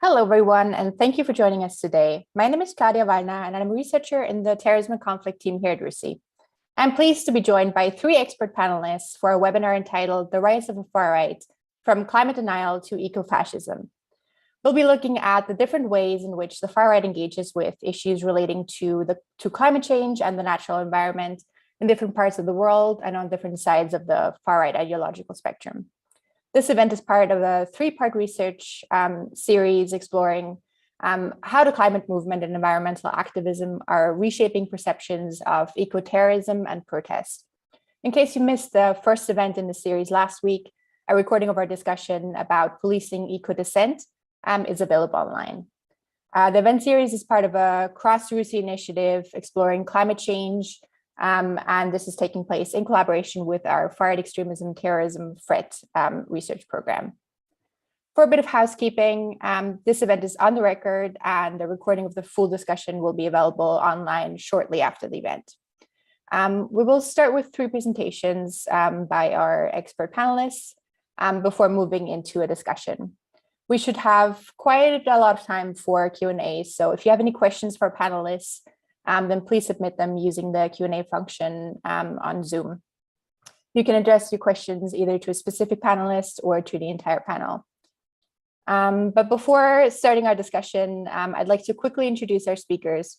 Hello, everyone, and thank you for joining us today. My name is Claudia Valna, and I'm a researcher in the Terrorism and Conflict team here at RUSI. I'm pleased to be joined by three expert panelists for a webinar entitled The Rise of the Far Right, From Climate Denial to Eco-Fascism. We'll be looking at the different ways in which the far right engages with issues relating to climate change and the natural environment in different parts of the world and on different sides of the far right ideological spectrum. This event is part of a three-part research series exploring how the climate movement and environmental activism are reshaping perceptions of eco-terrorism and protest. In case you missed the first event in the series last week, a recording of our discussion about policing eco-dissent is available online. The event series is part of a cross-RUSI initiative exploring climate change, and this is taking place in collaboration with our far right extremism terrorism threat research program. For a bit of housekeeping, this event is on the record and the recording of the full discussion will be available online shortly after the event. We will start with three presentations by our expert panelists before moving into a discussion. We should have quite a lot of time for Q&A, so if you have any questions for our panelists, then please submit them using the Q&A function on Zoom. You can address your questions either to a specific panelist or to the entire panel. But before starting our discussion, I'd like to quickly introduce our speakers.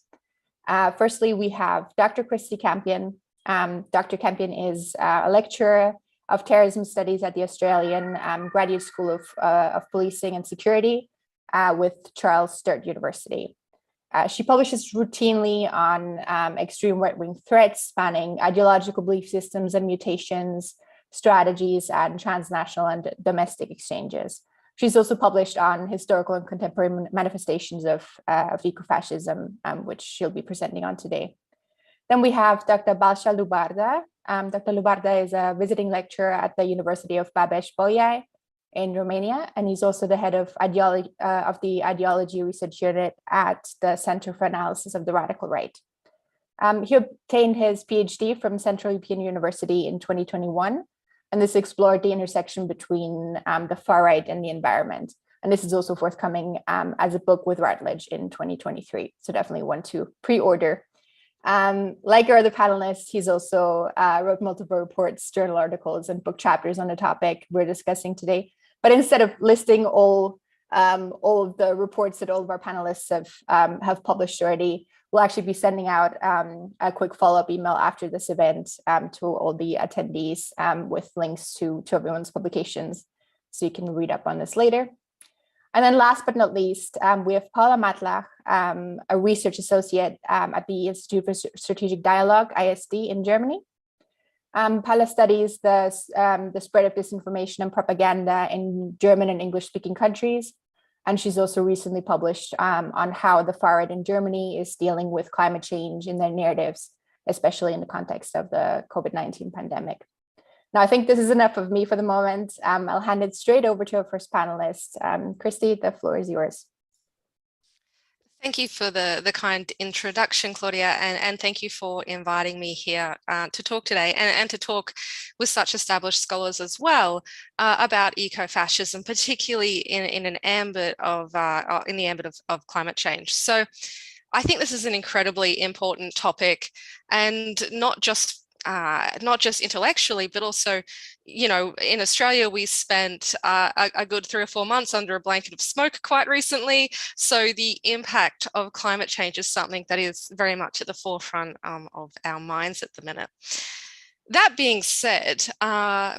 Firstly, we have Dr. Christy Campion. Dr. Campion is a lecturer of terrorism studies at the Australian Graduate School of Policing and Security with Charles Sturt University. She publishes routinely on extreme right-wing threats spanning ideological belief systems and mutations, strategies, and transnational and domestic exchanges. She's also published on historical and contemporary manifestations of eco-fascism, which she'll be presenting on today. Then we have Dr. Balša Lubarda. Dr. Lubarda is a visiting lecturer at the University of Babeș-Bolyai in Romania, and he's also the head of the Ideology Research Unit at the Center for Analysis of the Radical Right. He obtained his PhD from Central European University in 2021, and this explored the intersection between the far right and the environment. And this is also forthcoming as a book with Routledge in 2023, so definitely one to pre-order. Like our other panelists, he's also wrote multiple reports, journal articles, and book chapters on the topic we're discussing today. But instead of listing all of the reports that all of our panelists have published already, we'll actually be sending out a quick follow-up email after this event to all the attendees with links to everyone's publications, so you can read up on this later. And then last but not least, we have Paula Matlach, a research associate at the Institute for Strategic Dialogue, ISD, in Germany. Paula studies the spread of disinformation and propaganda in German and English-speaking countries. And she's also recently published on how the far right in Germany is dealing with climate change in their narratives, especially in the context of the COVID-19 pandemic. Now, I think this is enough of me for the moment. I'll hand it straight over to our first panelist. Christy, the floor is yours. Thank you for the kind introduction, Claudia, and thank you for inviting me here to talk today and to talk with such established scholars as well about eco-fascism, particularly in the ambit of climate change. So I think this is an incredibly important topic, and not just intellectually, but also, you know, in Australia, we spent a good 3 or 4 months under a blanket of smoke quite recently. So the impact of climate change is something that is very much at the forefront of our minds at the minute. That being said,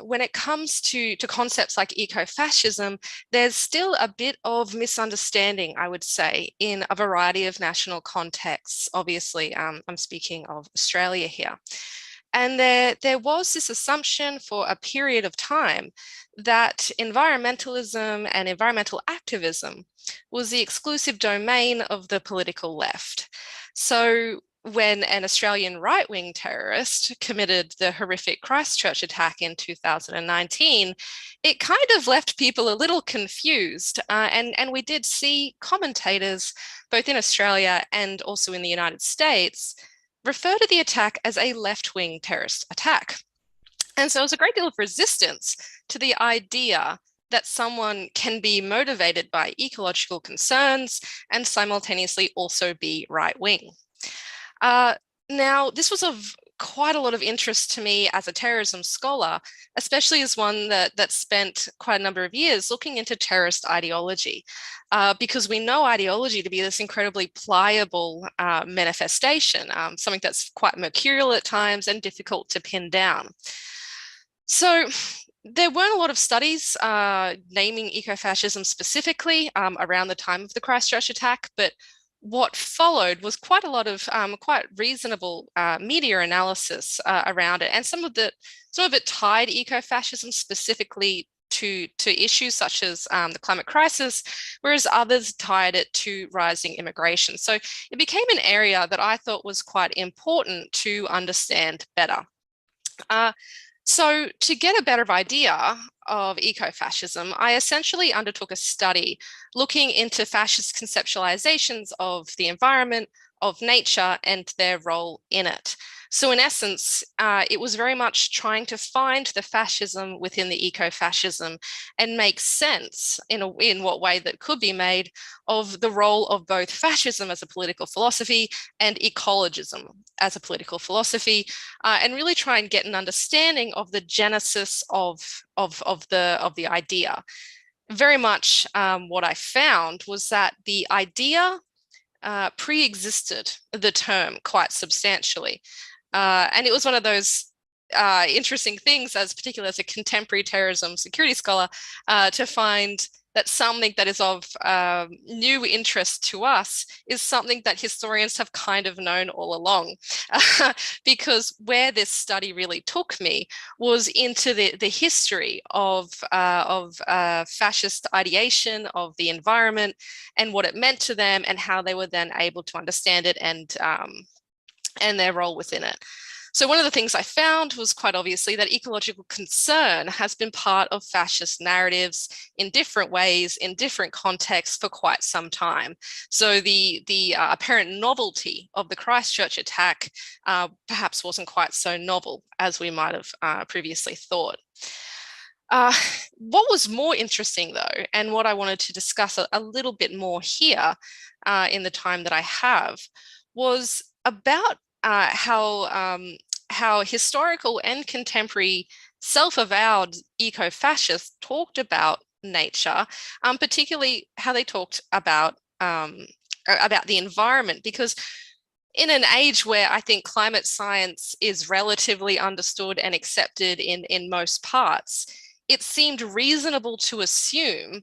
when it comes to concepts like eco-fascism, there's still a bit of misunderstanding, I would say, in a variety of national contexts. Obviously, I'm speaking of Australia here. And there was this assumption for a period of time that environmentalism and environmental activism was the exclusive domain of the political left. So when an Australian right-wing terrorist committed the horrific Christchurch attack in 2019, it kind of left people a little confused. And we did see commentators, both in Australia and also in the United States, refer to the attack as a left-wing terrorist attack. And so there's a great deal of resistance to the idea that someone can be motivated by ecological concerns and simultaneously also be right-wing. Now, this was of quite a lot of interest to me as a terrorism scholar, especially as one that spent quite a number of years looking into terrorist ideology, because we know ideology to be this incredibly pliable manifestation, something that's quite mercurial at times and difficult to pin down. So there weren't a lot of studies naming ecofascism specifically around the time of the Christchurch attack, but what followed was quite a lot of quite reasonable media analysis around it, and some of it tied ecofascism specifically to issues such as the climate crisis, whereas others tied it to rising immigration. So it became an area that I thought was quite important to understand better. So to get a better idea of ecofascism, I essentially undertook a study looking into fascist conceptualizations of the environment, of nature, and their role in it. So in essence, it was very much trying to find the fascism within the ecofascism and make sense in what way that could be made of the role of both fascism as a political philosophy and ecologism as a political philosophy, and really try and get an understanding of the genesis of the idea. Very much what I found was that the idea pre-existed the term quite substantially. And it was one of those interesting things, particularly as a contemporary terrorism security scholar, to find that something that is of new interest to us is something that historians have kind of known all along. Because where this study really took me was into the history of fascist ideation of the environment and what it meant to them and how they were then able to understand it and their role within it. So one of the things I found was quite obviously that ecological concern has been part of fascist narratives in different ways, in different contexts for quite some time. So the apparent novelty of the Christchurch attack perhaps wasn't quite so novel as we might have previously thought. What was more interesting though, and what I wanted to discuss a little bit more here in the time that I have, was about how historical and contemporary self-avowed eco-fascists talked about nature, particularly how they talked about the environment, because in an age where I think climate science is relatively understood and accepted in most parts, it seemed reasonable to assume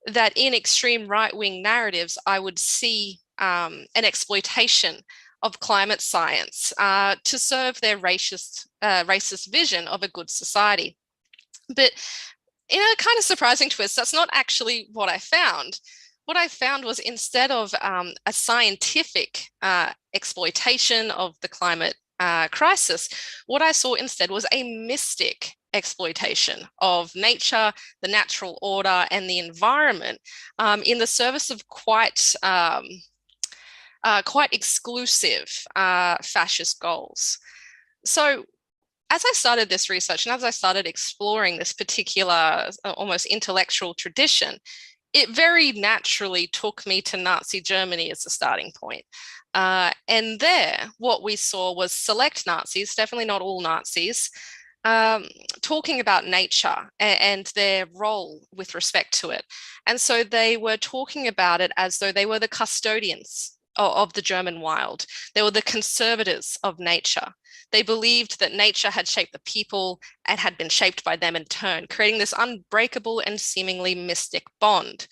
that in extreme right-wing narratives, I would see an exploitation of climate science to serve their racist vision of a good society. But in a kind of surprising twist, that's not actually what I found. What I found was, instead of a scientific exploitation of the climate crisis, what I saw instead was a mystic exploitation of nature, the natural order, and the environment in the service of quite exclusive fascist goals. So as I started this research and as I started exploring this particular almost intellectual tradition, it very naturally took me to Nazi Germany as a starting point. And there, what we saw was select Nazis, definitely not all Nazis, talking about nature and their role with respect to it. And so they were talking about it as though they were the custodians of the German wild. They were the conservators of nature. They believed that nature had shaped the people and had been shaped by them in turn, creating this unbreakable and seemingly mystic bond.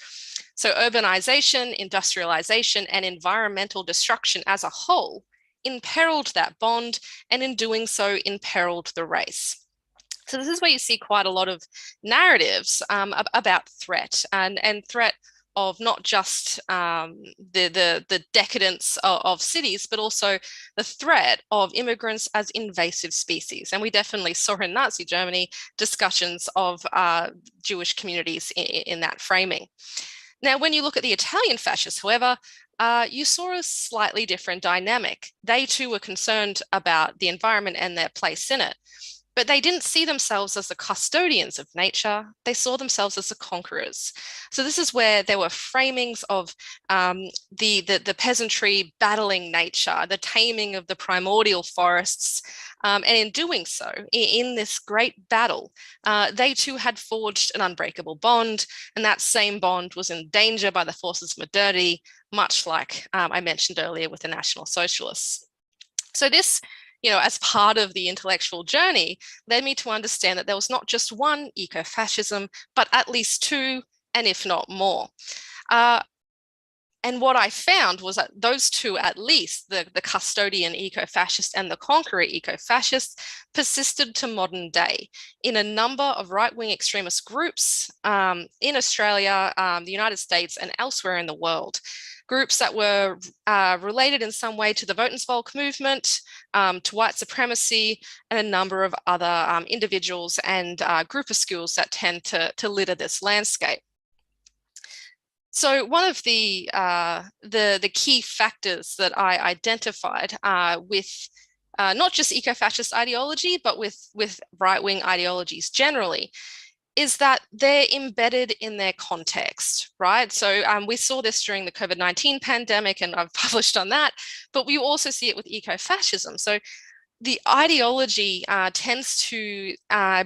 So urbanization, industrialization, and environmental destruction as a whole imperiled that bond, and in doing so, imperiled the race. So this is where you see quite a lot of narratives about threat and threat of not just the decadence of cities, but also the threat of immigrants as invasive species. And we definitely saw in Nazi Germany discussions of Jewish communities in that framing. Now, when you look at the Italian fascists, however, you saw a slightly different dynamic. They too were concerned about the environment and their place in it. but they didn't see themselves as the custodians of nature. They saw themselves as the conquerors. So this is where there were framings of the peasantry battling nature, the taming of the primordial forests. And in doing so, in this great battle, they too had forged an unbreakable bond, and that same bond was in danger by the forces of modernity, much like I mentioned earlier with the National Socialists. So this, as part of the intellectual journey, led me to understand that there was not just one eco-fascism, but at least two, and if not more. And what I found was that those two, at least, the custodian eco-fascist and the conqueror eco-fascist, persisted to modern day in a number of right-wing extremist groups in Australia, the United States, and elsewhere in the world. Groups that were related in some way to the Wotansvolk movement, to white supremacy, and a number of other individuals and groupuscules that tend to litter this landscape. So one of the key factors that I identified with not just eco-fascist ideology, but with right-wing ideologies generally, is that they're embedded in their context, right? So we saw this during the COVID-19 pandemic, and I've published on that, but we also see it with eco-fascism. So the ideology tends to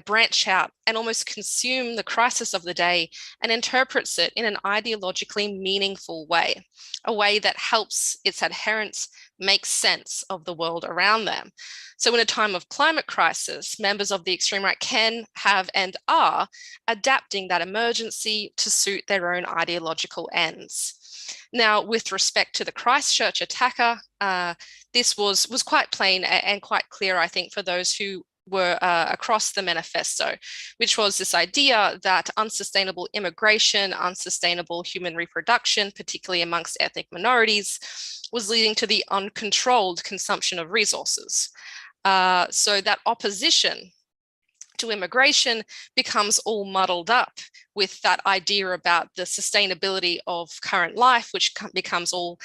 branch out and almost consume the crisis of the day and interprets it in an ideologically meaningful way, a way that helps its adherents make sense of the world around them. So in a time of climate crisis, members of the extreme right can, have, and are adapting that emergency to suit their own ideological ends. Now, with respect to the Christchurch attacker, this was quite plain and quite clear, I think, for those who were across the manifesto, which was this idea that unsustainable immigration, unsustainable human reproduction, particularly amongst ethnic minorities, was leading to the uncontrolled consumption of resources. So that opposition to immigration becomes all muddled up with that idea about the sustainability of current life, which becomes all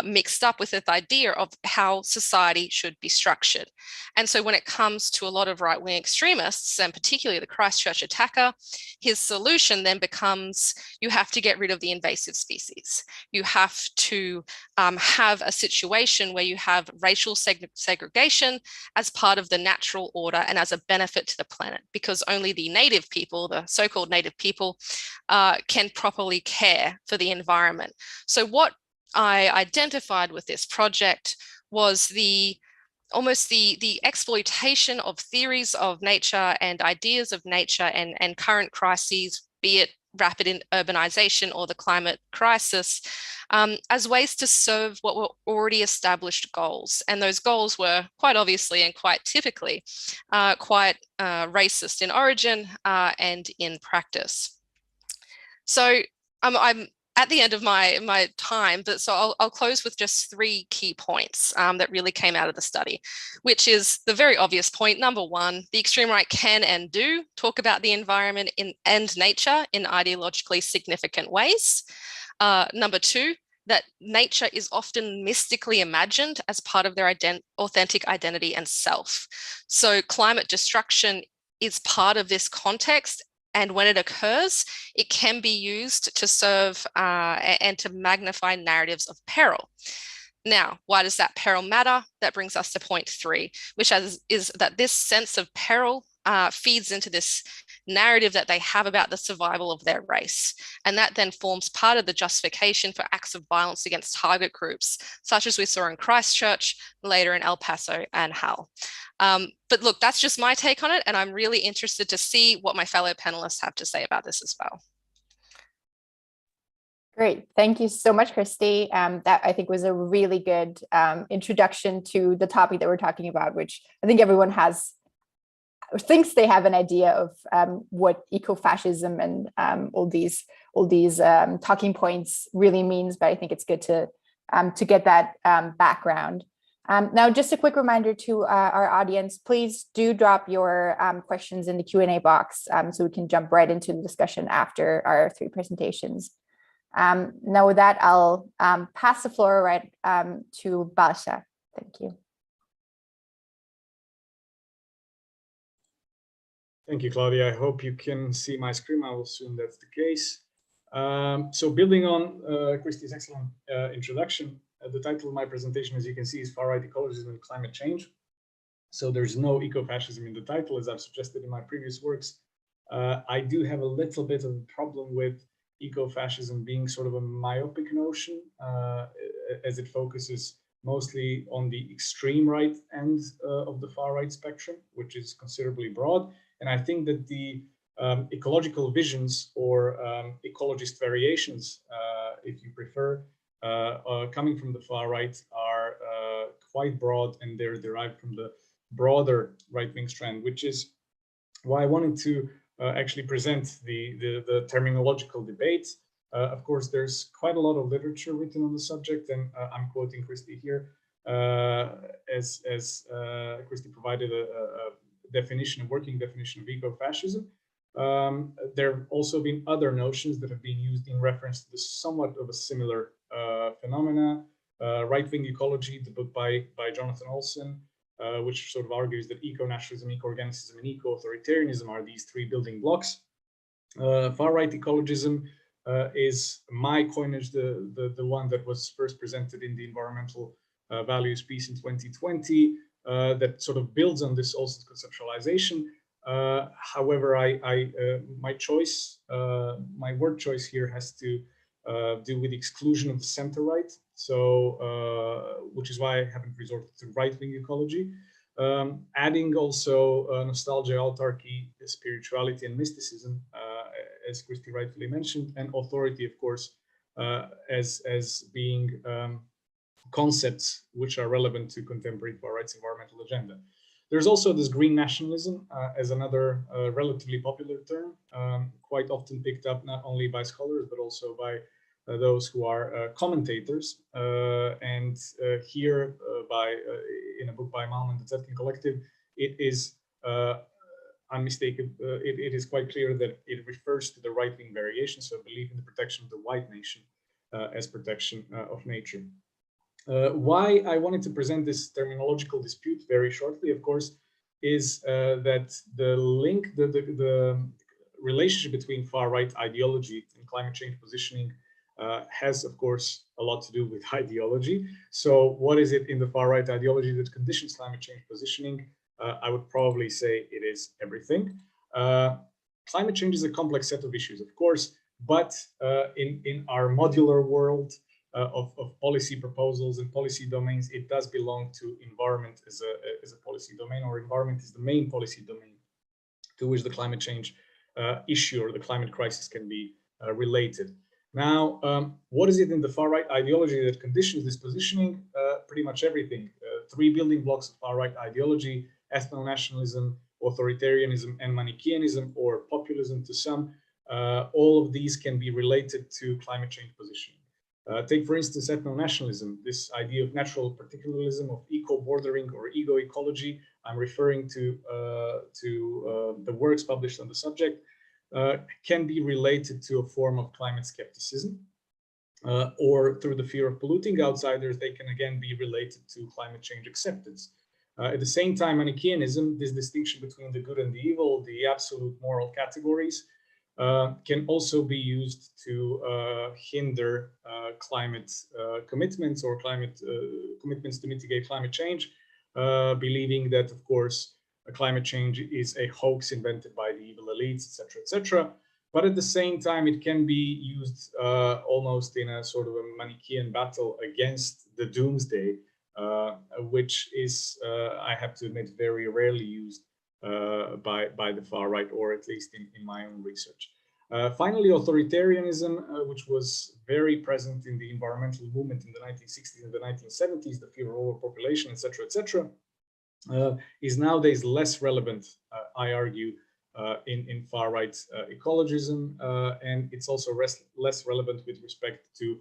mixed up with this idea of how society should be structured. And so when it comes to a lot of right-wing extremists, and particularly the Christchurch attacker, his solution then becomes, you have to get rid of the invasive species. You have to have a situation where you have racial segregation as part of the natural order and as a benefit to the planet, because only the native people, the so-called native people, can properly care for the environment. So what I identified with this project was almost the exploitation of theories of nature and ideas of nature and current crises, be it rapid urbanization or the climate crisis, as ways to serve what were already established goals. And those goals were quite obviously and quite typically quite racist in origin and in practice. So I'm at the end of my time, but so I'll close with just three key points that really came out of the study, which is the very obvious point. Number one, the extreme right can and do talk about the environment and nature in ideologically significant ways. Number two, that nature is often mystically imagined as part of their authentic identity and self. So climate destruction is part of this context. And when it occurs, it can be used to serve and to magnify narratives of peril. Now, why does that peril matter? That brings us to point three, which is that this sense of peril feeds into this narrative that they have about the survival of their race. And that then forms part of the justification for acts of violence against target groups, such as we saw in Christchurch, later in El Paso and Hull. But look, that's just my take on it, and I'm really interested to see what my fellow panelists have to say about this as well. Great. Thank you so much, Christy. That I think was a really good introduction to the topic that we're talking about, which I think everyone thinks they have an idea of what eco-fascism and all these talking points really means, but I think it's good to get that background. Now, just a quick reminder to our audience, please do drop your questions in the Q&A box so we can jump right into the discussion after our three presentations. Now with that, I'll pass the floor right to Basha. Thank you. Thank you, Claudia. I hope you can see my screen. I will assume that's the case. So building on Christy's excellent introduction, the title of my presentation, as you can see, is Far-Right Ecologism and Climate Change. So there's no eco-fascism in the title, as I've suggested in my previous works. I do have a little bit of a problem with eco-fascism being sort of a myopic notion, as it focuses mostly on the extreme right end of the far right spectrum, which is considerably broad. And I think that the ecological visions or ecologist variations, if you prefer, coming from the far right are quite broad, and they're derived from the broader right-wing strand, which is why I wanted to actually present the terminological debate. Of course, there's quite a lot of literature written on the subject, and I'm quoting Christy here, as Christy provided a definition, a working definition of eco-fascism. There have also been other notions that have been used in reference to this somewhat of a similar phenomena. Right-wing ecology, the book by Jonathan Olson, which sort of argues that eco-naturalism, eco-organicism, and eco-authoritarianism are these three building blocks. Far-right ecologism is my coinage, the one that was first presented in the environmental values piece in 2020, that sort of builds on this also conceptualization. However, my choice, my word choice here has to do with the exclusion of the center right. So, which is why I haven't resorted to right-wing ecology. Adding also nostalgia, autarky, spirituality, and mysticism, as Christy rightfully mentioned, and authority, of course, as being concepts which are relevant to contemporary far right's environmental agenda. There's also this green nationalism as another relatively popular term, quite often picked up not only by scholars, but also by those who are commentators. And here, in a book by Malm and the Zetkin Collective, it is unmistakable. It is quite clear that it refers to the right-wing variation, so belief in the protection of the white nation as protection of nature. Why I wanted to present this terminological dispute very shortly, of course, is that the link, the relationship between far-right ideology and climate change positioning has, of course, a lot to do with ideology. So what is it in the far-right ideology that conditions climate change positioning? I would probably say it is everything. Climate change is a complex set of issues, of course, but in our modular world, of policy proposals and policy domains, it does belong to environment as a policy domain, or environment is the main policy domain to which the climate change issue or the climate crisis can be related. Now, what is it in the far-right ideology that conditions this positioning? Pretty much everything. Three building blocks of far-right ideology: ethno-nationalism, authoritarianism, and Manichaeanism, or populism to some. All of these can be related to climate change positioning. Take, for instance, ethno-nationalism, this idea of natural particularism, of eco-bordering or ego-ecology. I'm referring to the works published on the subject, can be related to a form of climate skepticism, or through the fear of polluting outsiders. They can again be related to climate change acceptance. At the same time, Manichaeanism, this distinction between the good and the evil, the absolute moral categories, can also be used to hinder climate commitments or commitments to mitigate climate change, believing that, of course, climate change is a hoax invented by the evil elites, etc., etc. But at the same time, it can be used almost in a sort of a Manichaean battle against the doomsday, which is, I have to admit, very rarely used by the far right, or at least in my own research. Finally, authoritarianism, which was very present in the environmental movement in the 1960s and the 1970s, the fear of overpopulation, etc., etc., is nowadays less relevant, I argue, in far-right ecologism, and it's also less relevant with respect to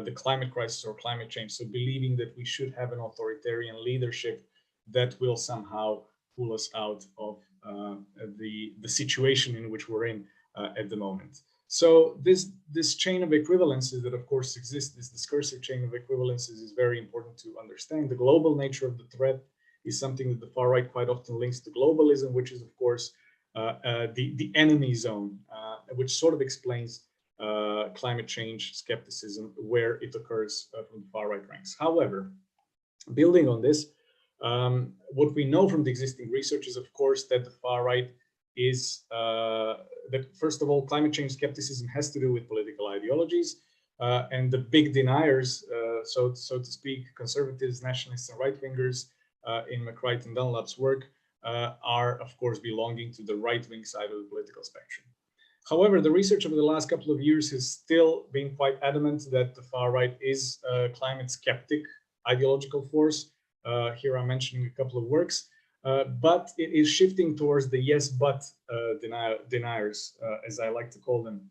the climate crisis or climate change. So believing that we should have an authoritarian leadership that will somehow pull us out of the situation in which we're in at the moment. So this chain of equivalences that, of course, exists, this discursive chain of equivalences, is very important to understand. The global nature of the threat is something that the far right quite often links to globalism, which is, of course, the enemy zone, which sort of explains climate change skepticism where it occurs from the far right ranks. However, building on this, what we know from the existing research is, of course, that the far right is that, first of all, climate change skepticism has to do with political ideologies, and the big deniers, so to speak, conservatives, nationalists, and right-wingers in McCreight and Dunlap's work are, of course, belonging to the right-wing side of the political spectrum. However, the research over the last couple of years has still been quite adamant that the far right is a climate skeptic ideological force. Here I'm mentioning a couple of works, but it is shifting towards the yes, but deniers, as I like to call them.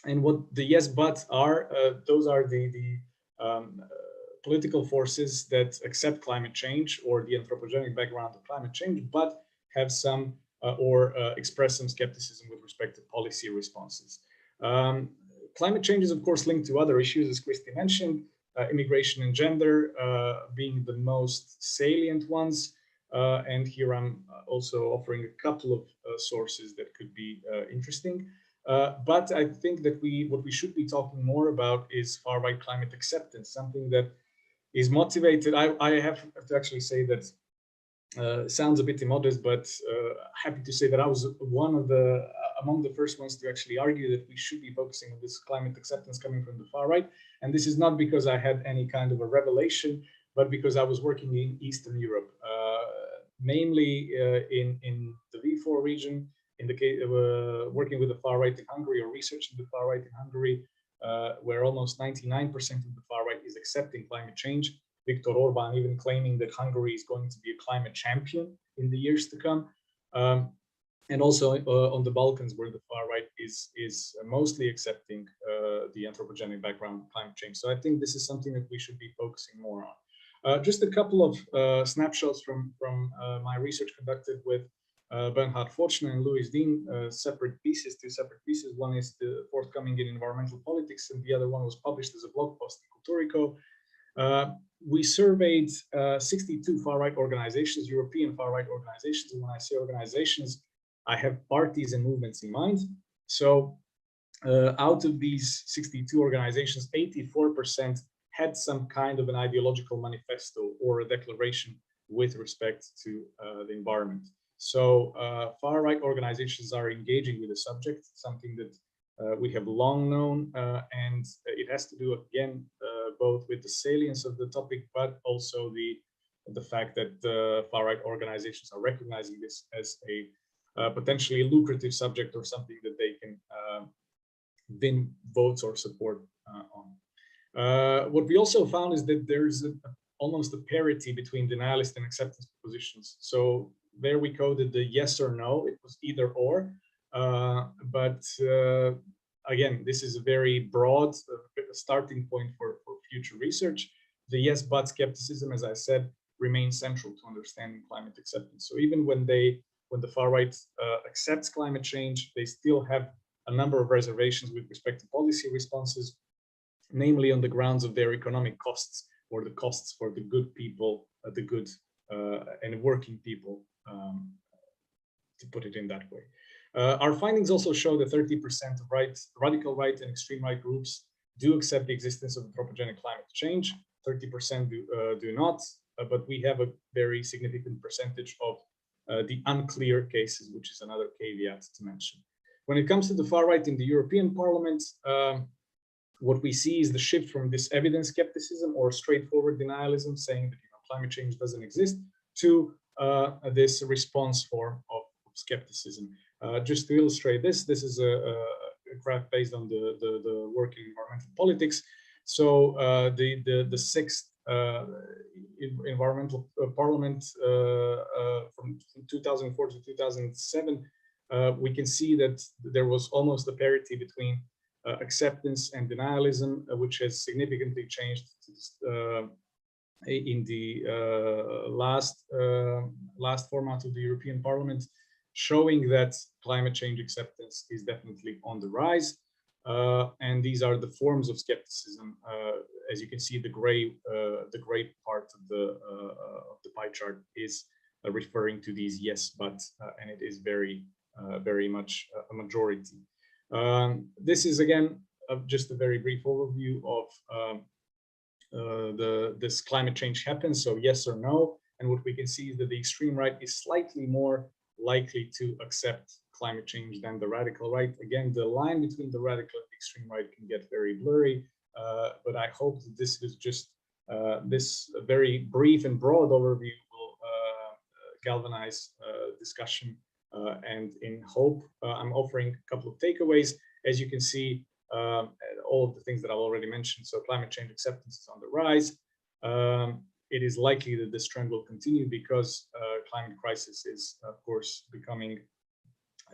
And what the yes, but are, those are the political forces that accept climate change or the anthropogenic background of climate change, but have some express some skepticism with respect to policy responses. Climate change is, of course, linked to other issues, as Christy mentioned, immigration and gender being the most salient ones. And here I'm also offering a couple of sources that could be interesting. But I think that what we should be talking more about is far-right climate acceptance, something that is motivated. I have to actually say that sounds a bit immodest, but happy to say that I was one of among the first ones to actually argue that we should be focusing on this climate acceptance coming from the far right. And this is not because I had any kind of a revelation, but because I was working in Eastern Europe, mainly in the V4 region, in the case working with the far right in Hungary, or researching the far right in Hungary, where almost 99% of the far right is accepting climate change. Viktor Orban even claiming that Hungary is going to be a climate champion in the years to come. And also on the Balkans, where the far right is mostly accepting the anthropogenic background of climate change. So I think this is something that we should be focusing more on. Just a couple of snapshots from my research conducted with Bernhard Fortschner and Louis Dean, two separate pieces. One is the forthcoming in Environmental Politics, and the other one was published as a blog post in Culturico. We surveyed 62 far-right organizations, European far-right organizations. And when I say organizations, I have parties and movements in mind. So out of these 62 organizations, 84% had some kind of an ideological manifesto or a declaration with respect to the environment. So far-right organizations are engaging with the subject, something that we have long known, and it has to do, again, both with the salience of the topic, but also the fact that the far-right organizations are recognizing this as a potentially lucrative subject, or something that they can win votes or support on. What we also found is that there's almost a parity between denialist and acceptance positions. So there we coded the yes or no. It was either or, but again, this is a very broad starting point for future research. The yes but skepticism, as I said, remains central to understanding climate acceptance. So even when the far right accepts climate change, they still have a number of reservations with respect to policy responses, namely on the grounds of their economic costs, or the costs for the good people, the good and working people, to put it in that way. Our findings also show that 30% of radical right and extreme right groups do accept the existence of anthropogenic climate change. 30% do not, but we have a very significant percentage of the unclear cases, which is another caveat to mention. When it comes to the far right in the European Parliament, what we see is the shift from this evidence skepticism or straightforward denialism, saying that climate change doesn't exist, to this response form of skepticism. Just to illustrate this is a graph based on the work in environmental politics. So the sixth environmental parliament from 2004 to 2007, we can see that there was almost a parity between acceptance and denialism, which has significantly changed in the last format of the European Parliament, showing that climate change acceptance is definitely on the rise. And these are the forms of skepticism. As you can see, the gray part of the pie chart is referring to these yes, but, and it is very very much a majority. This is again just a very brief overview of this climate change happens, so yes or no. And what we can see is that the extreme right is slightly more likely to accept climate change than the radical right. Again, the line between the radical and the extreme right can get very blurry, but I hope that this is just this very brief and broad overview will galvanize discussion. And in hope, I'm offering a couple of takeaways. As you can see, all of the things that I've already mentioned. So climate change acceptance is on the rise. It is likely that this trend will continue because climate crisis is, of course, becoming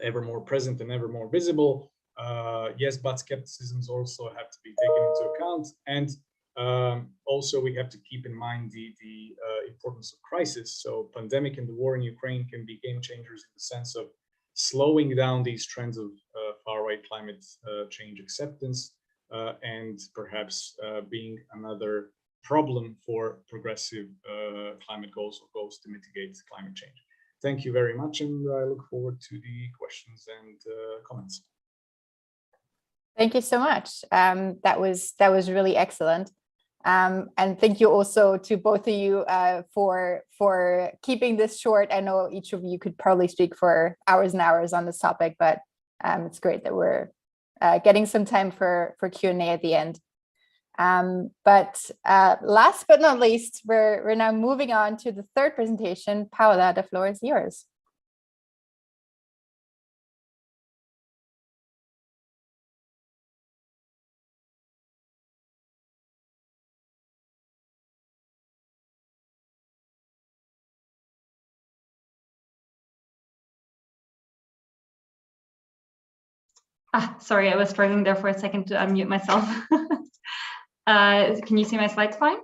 ever more present and ever more visible. Yes, but skepticisms also have to be taken into account. And also we have to keep in mind the importance of crisis. So pandemic and the war in Ukraine can be game changers in the sense of slowing down these trends of far-right climate change acceptance and perhaps being another problem for progressive climate goals or goals to mitigate climate change. Thank you very much, and I look forward to the questions and comments. Thank you so much. That was really excellent. And thank you also to both of you for keeping this short. I know each of you could probably speak for hours and hours on this topic, but it's great that we're getting some time for Q&A at the end. But last but not least, we're now moving on to the third presentation. Paola, the floor is yours. Sorry, I was struggling there for a second to unmute myself. Can you see my slides fine?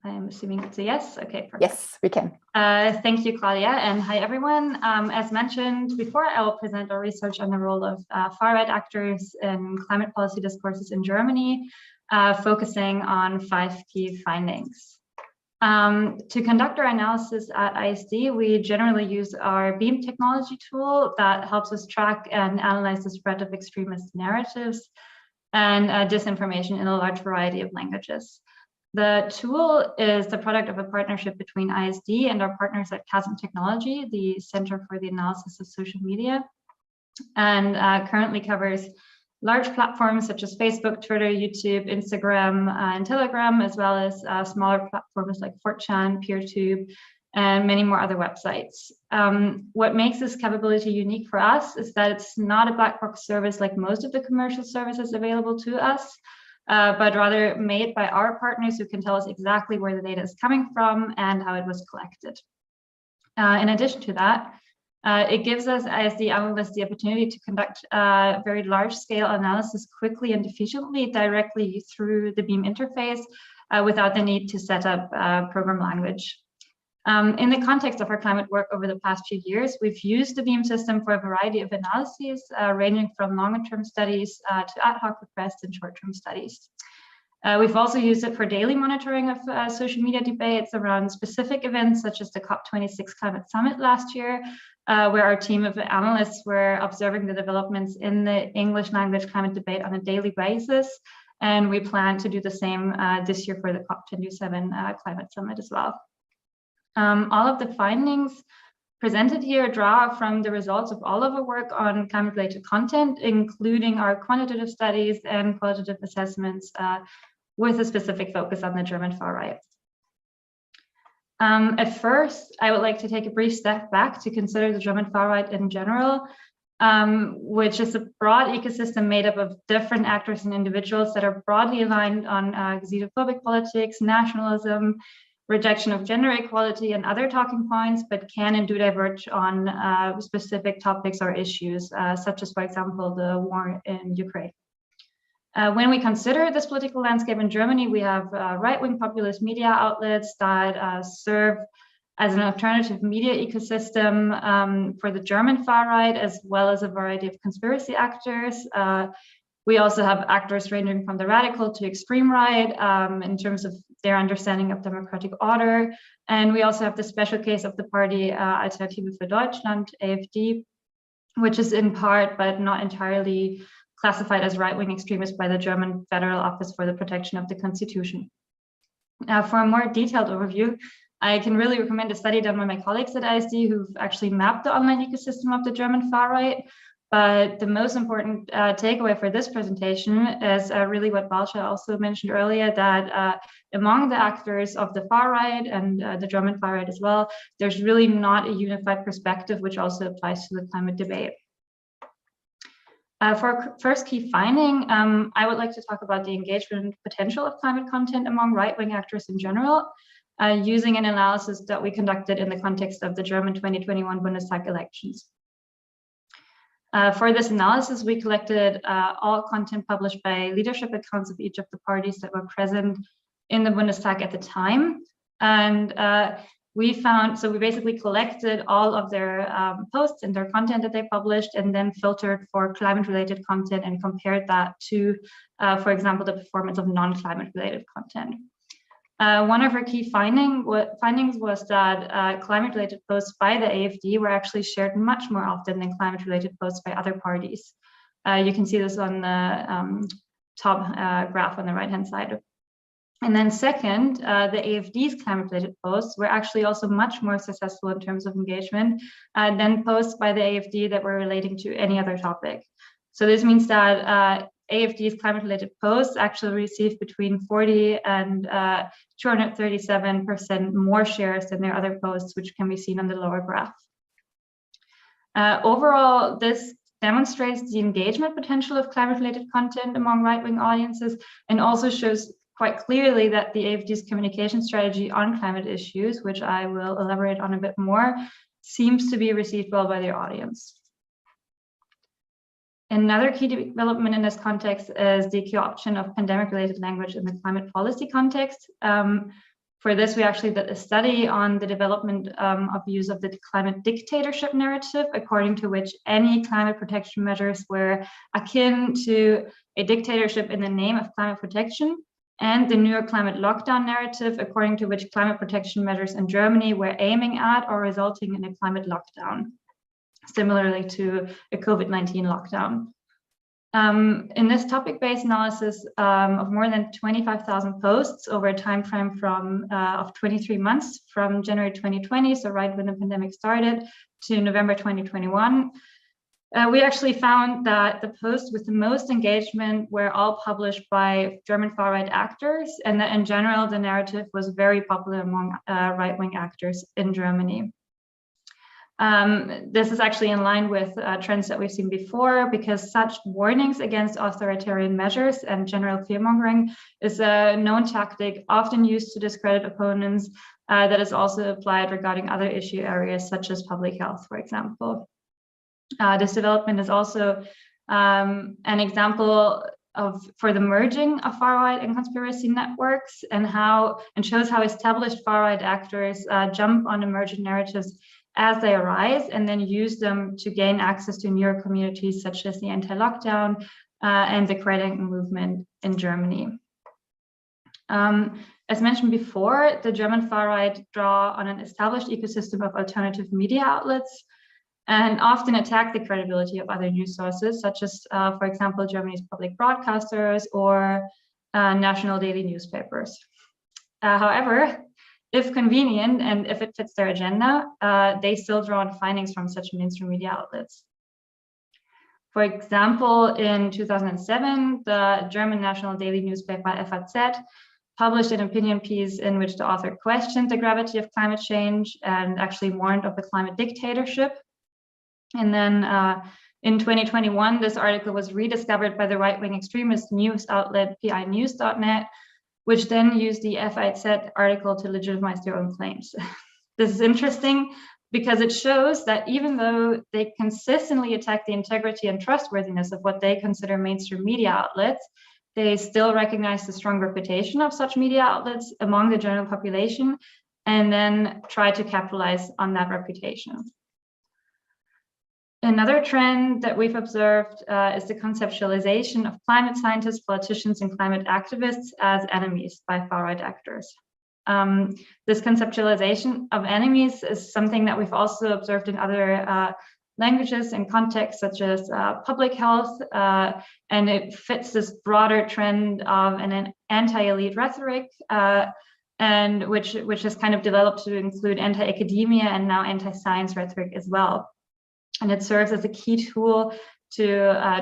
I'm assuming it's a yes. Okay, perfect. Yes, we can. Thank you, Claudia, and hi, everyone. As mentioned before, I will present our research on the role of far-right actors in climate policy discourses in Germany, focusing on 5 key findings. To conduct our analysis at ISD, we generally use our BEAM technology tool that helps us track and analyze the spread of extremist narratives and disinformation in a large variety of languages. The tool is the product of a partnership between ISD and our partners at Chasm Technology, the Center for the Analysis of Social Media, and currently covers large platforms such as Facebook, Twitter, YouTube, Instagram, and Telegram, as well as smaller platforms like 4chan, PeerTube, and many more other websites. What makes this capability unique for us is that it's not a black box service like most of the commercial services available to us, but rather made by our partners who can tell us exactly where the data is coming from and how it was collected. In addition to that, it gives us ISD analysts the opportunity to conduct very large-scale analysis quickly and efficiently directly through the BEAM interface without the need to set up program language. In the context of our climate work over the past few years, we've used the BEAM system for a variety of analyses, ranging from longer-term studies to ad hoc requests and short-term studies. We've also used it for daily monitoring of social media debates around specific events, such as the COP26 Climate Summit last year, where our team of analysts were observing the developments in the English language climate debate on a daily basis. And we plan to do the same this year for the COP27 Climate Summit as well. All of the findings presented here draw from the results of all of our work on climate-related content, including our quantitative studies and qualitative assessments with a specific focus on the German far right. At first, I would like to take a brief step back to consider the German far right in general, which is a broad ecosystem made up of different actors and individuals that are broadly aligned on xenophobic politics, nationalism, rejection of gender equality, and other talking points, but can and do diverge on specific topics or issues, such as, for example, the war in Ukraine. When we consider this political landscape in Germany, we have right-wing populist media outlets that serve as an alternative media ecosystem for the German far right, as well as a variety of conspiracy actors. We also have actors ranging from the radical to extreme right in terms of their understanding of democratic order. And we also have the special case of the party Alternative für Deutschland, AfD, which is in part, but not entirely, classified as right-wing extremist by the German Federal Office for the Protection of the Constitution. For a more detailed overview, I can really recommend a study done by my colleagues at ISD who've actually mapped the online ecosystem of the German far right. But the most important takeaway for this presentation is really what Balcha also mentioned earlier, that among the actors of the far right and the German far right as well, there's really not a unified perspective, which also applies to the climate debate. For our first key finding, I would like to talk about the engagement potential of climate content among right-wing actors in general, using an analysis that we conducted in the context of the German 2021 Bundestag elections. For this analysis, we collected all content published by leadership accounts of each of the parties that were present in the Bundestag at the time. And we basically collected all of their posts and their content that they published, and then filtered for climate-related content and compared that to, for example, the performance of non-climate related content. One of our key findings was that climate-related posts by the AfD were actually shared much more often than climate-related posts by other parties. You can see this on the top graph on the right-hand side. And then second, the AfD's climate-related posts were actually also much more successful in terms of engagement than posts by the AfD that were relating to any other topic. So this means that AfD's climate-related posts actually received between 40 and 237% more shares than their other posts, which can be seen on the lower graph. Overall, this demonstrates the engagement potential of climate-related content among right-wing audiences, and also shows quite clearly that the AfD's communication strategy on climate issues, which I will elaborate on a bit more, seems to be received well by their audience. Another key development in this context is the co-option of pandemic-related language in the climate policy context. For this, we actually did a study on the development of use of the climate dictatorship narrative, according to which any climate protection measures were akin to a dictatorship in the name of climate protection, and the New York climate lockdown narrative, according to which climate protection measures in Germany were aiming at or resulting in a climate lockdown, similarly to a COVID-19 lockdown. In this topic-based analysis of more than 25,000 posts over a time frame of 23 months, from January 2020, so right when the pandemic started, to November 2021, we actually found that the posts with the most engagement were all published by German far-right actors, and that in general, the narrative was very popular among right-wing actors in Germany. This is actually in line with trends that we've seen before, because such warnings against authoritarian measures and general fear-mongering is a known tactic often used to discredit opponents that is also applied regarding other issue areas such as public health, for example. This development is also an example for the merging of far-right and conspiracy networks, and shows how established far-right actors jump on emergent narratives as they arise, and then use them to gain access to newer communities such as the anti-lockdown and the creating movement in Germany. As mentioned before, the German far-right draw on an established ecosystem of alternative media outlets, and often attack the credibility of other news sources, such as, for example, Germany's public broadcasters or national daily newspapers. However, if convenient and if it fits their agenda, they still draw on findings from such mainstream media outlets. For example, in 2007, the German national daily newspaper FAZ published an opinion piece in which the author questioned the gravity of climate change and actually warned of the climate dictatorship. And then in 2021, this article was rediscovered by the right-wing extremist news outlet pinews.net, which then used the FAZ article to legitimize their own claims. This is interesting because it shows that even though they consistently attack the integrity and trustworthiness of what they consider mainstream media outlets, they still recognize the strong reputation of such media outlets among the general population, and then try to capitalize on that reputation. Another trend that we've observed is the conceptualization of climate scientists, politicians, and climate activists as enemies by far-right actors. This conceptualization of enemies is something that we've also observed in other languages and contexts such as public health, and it fits this broader trend of an anti-elite rhetoric, and which has kind of developed to include anti-academia and now anti-science rhetoric as well. And it serves as a key tool to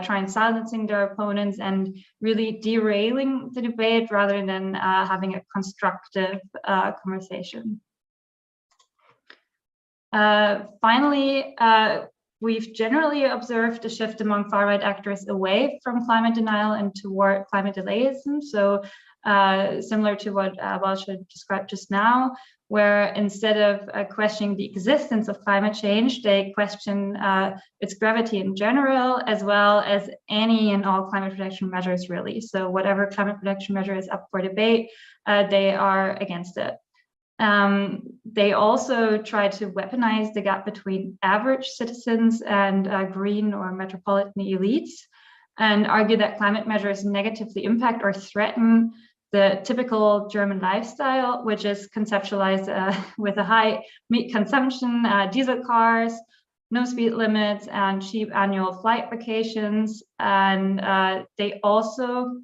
try and silencing their opponents and really derailing the debate rather than having a constructive conversation. Finally, we've generally observed a shift among far-right actors away from climate denial and toward climate delayism. So similar to what Walsha described just now, where instead of questioning the existence of climate change, they question its gravity in general, as well as any and all climate protection measures, really. So whatever climate protection measure is up for debate, they are against it. They also try to weaponize the gap between average citizens and green or metropolitan elites, and argue that climate measures negatively impact or threaten the typical German lifestyle, which is conceptualized with a high meat consumption, diesel cars, no speed limits, and cheap annual flight vacations. And they also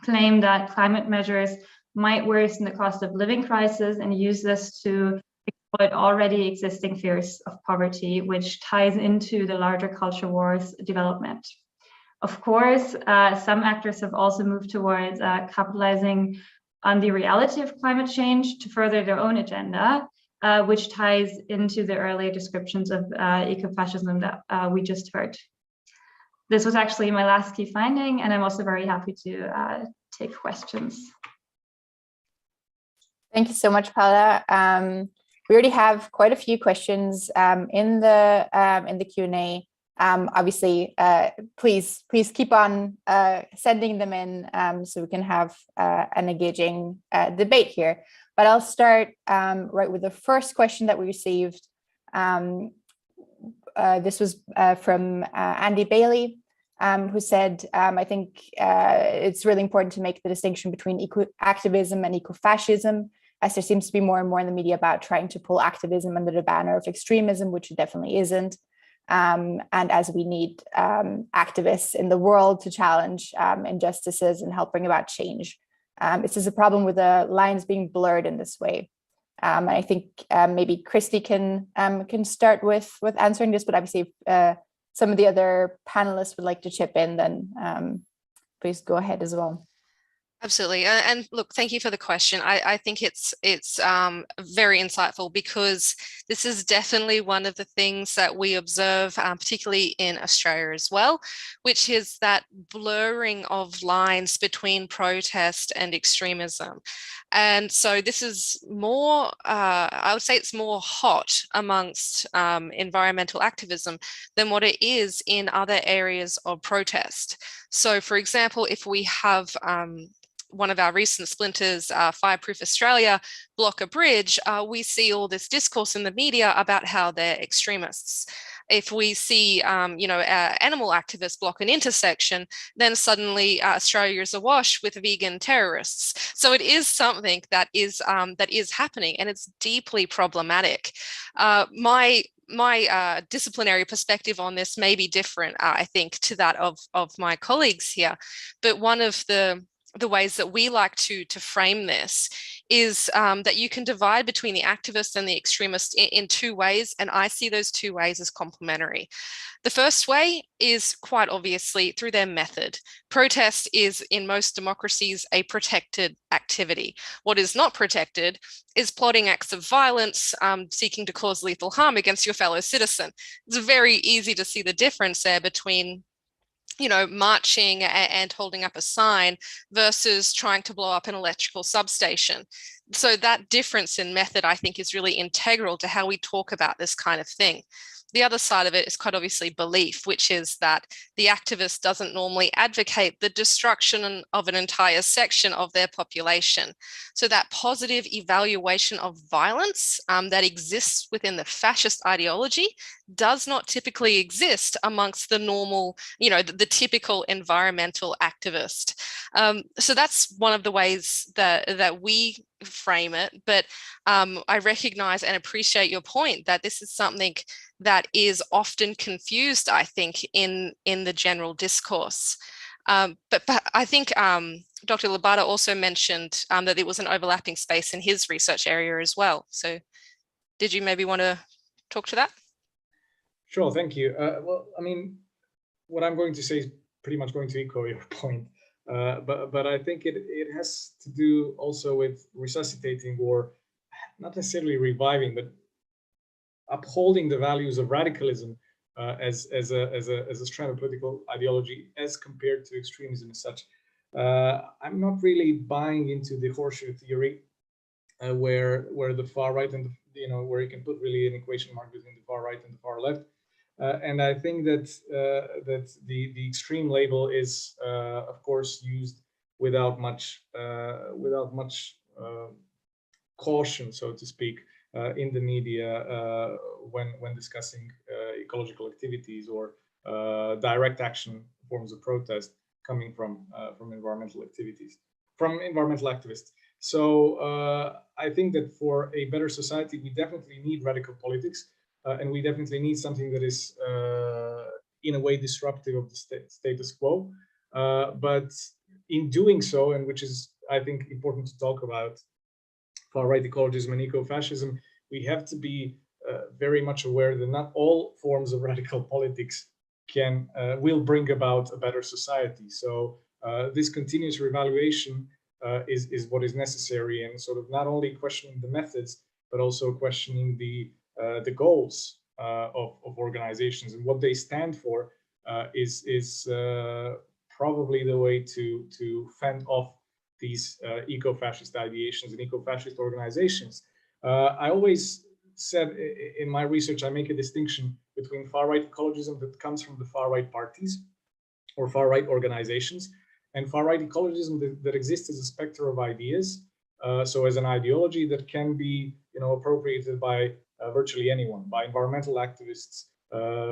claim that climate measures might worsen the cost of living crisis and use this to exploit already existing fears of poverty, which ties into the larger culture wars development. Of course, some actors have also moved towards capitalizing on the reality of climate change to further their own agenda, which ties into the earlier descriptions of eco-fascism that we just heard. This was actually my last key finding, and I'm also very happy to take questions. Thank you so much, Paula. We already have quite a few questions in the Q&A. Obviously, please keep on sending them in so we can have an engaging debate here. But I'll start right with the first question that we received. This was from Andy Bailey, who said, I think it's really important to make the distinction between eco-activism and eco-fascism, as there seems to be more and more in the media about trying to pull activism under the banner of extremism, which it definitely isn't. And as we need activists in the world to challenge injustices and help bring about change. This is a problem with the lines being blurred in this way. And I think maybe Christy can start with answering this, but obviously if some of the other panelists would like to chip in, then please go ahead as well. Absolutely. And look, thank you for the question. I think it's very insightful, because this is definitely one of the things that we observe, particularly in Australia as well, which is that blurring of lines between protest and extremism. And so this is more, I would say it's more hot amongst environmental activism than what it is in other areas of protest. So for example, if we have one of our recent splinters, Fireproof Australia, block a bridge, we see all this discourse in the media about how they're extremists. If we see, animal activists block an intersection, then suddenly Australia is awash with vegan terrorists. So it is something that is happening, and it's deeply problematic. My disciplinary perspective on this may be different, I think, to that of my colleagues here. But one of the ways that we like to frame this is that you can divide between the activists and the extremists in two ways, and I see those two ways as complementary. The first way is quite obviously through their method. Protest is, in most democracies, a protected activity. What is not protected is plotting acts of violence, seeking to cause lethal harm against your fellow citizen. It's very easy to see the difference there between marching and holding up a sign versus trying to blow up an electrical substation. So that difference in method, I think, is really integral to how we talk about this kind of thing. The other side of it is quite obviously belief, which is that the activist doesn't normally advocate the destruction of an entire section of their population. So that positive evaluation of violence that exists within the fascist ideology does not typically exist amongst the normal, the typical environmental activist. So that's one of the ways that we frame it. But I recognize and appreciate your point that this is something that is often confused, I think, in the general discourse. But I think Dr. Labata also mentioned that there was an overlapping space in his research area as well. So did you maybe want to talk to that? Sure, thank you. Well, I mean, what I'm going to say is pretty much going to echo your point. But I think it has to do also with resuscitating, or not necessarily reviving, but upholding the values of radicalism as a strand of political ideology as compared to extremism as such. I'm not really buying into the horseshoe theory where the far right and where you can put really an equation mark between the far right and the far left. And I think that that the extreme label is of course used without much caution, so to speak, in the media when discussing ecological activities or direct action forms of protest coming from environmental activities, from environmental activists. So I think that for a better society, we definitely need radical politics, and we definitely need something that is in a way disruptive of the status quo. But in doing so, and which is, I think, important to talk about, far-right ecologism and eco-fascism, we have to be very much aware that not all forms of radical politics will bring about a better society. So this continuous reevaluation is what is necessary, and sort of not only questioning the methods, but also questioning the goals of organizations and what they stand for is probably the way to fend off these eco-fascist ideations and eco-fascist organizations. I always said in my research, I make a distinction between far-right ecologism that comes from the far-right parties or far-right organizations, and far-right ecologism that exists as a spectrum of ideas. So as an ideology that can be, appropriated by virtually anyone, by environmental activists,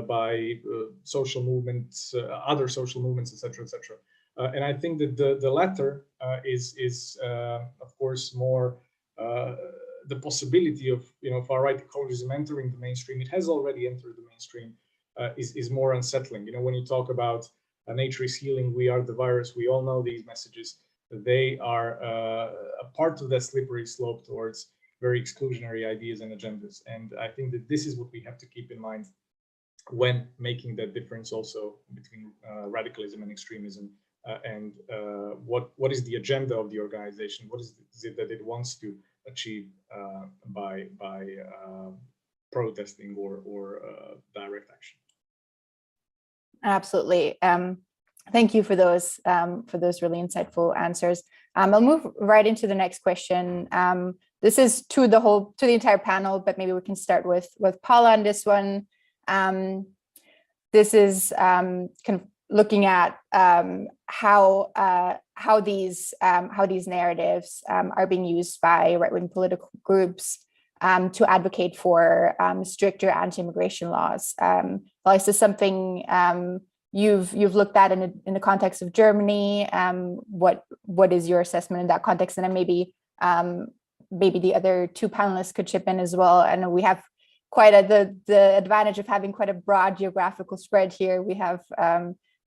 by social movements, other social movements, etc., etc. And I think that the latter is of course more the possibility of far-right ecologism entering the mainstream. It has already entered the mainstream. Is more unsettling. When you talk about nature is healing, we are the virus. We all know these messages. They are a part of that slippery slope towards very exclusionary ideas and agendas. And I think that this is what we have to keep in mind when making that difference also between radicalism and extremism, and what is the agenda of the organization? What is it that it wants to achieve by protesting or direct action? Absolutely. Thank you for those really insightful answers. I'll move right into the next question. This is to the entire panel, but maybe we can start with Paula on this one. This is kind of looking at how these narratives are being used by right-wing political groups to advocate for stricter anti-immigration laws. Is this something you've looked at in the context of Germany? What is your assessment in that context? And then maybe the other two panelists could chip in as well. I know we have quite the advantage of having quite a broad geographical spread here. We have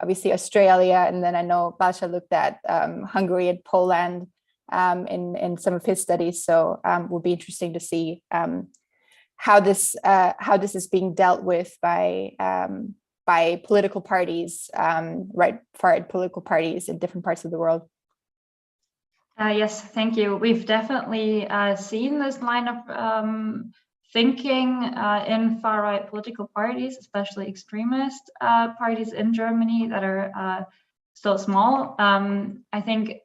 obviously Australia, and then I know Balázs looked at Hungary and Poland in some of his studies. So will be interesting to see how this is being dealt with by political parties, far-right political parties in different parts of the world. Yes, thank you. We've definitely seen this line of thinking in far-right political parties, especially extremist parties in Germany that are still small. I think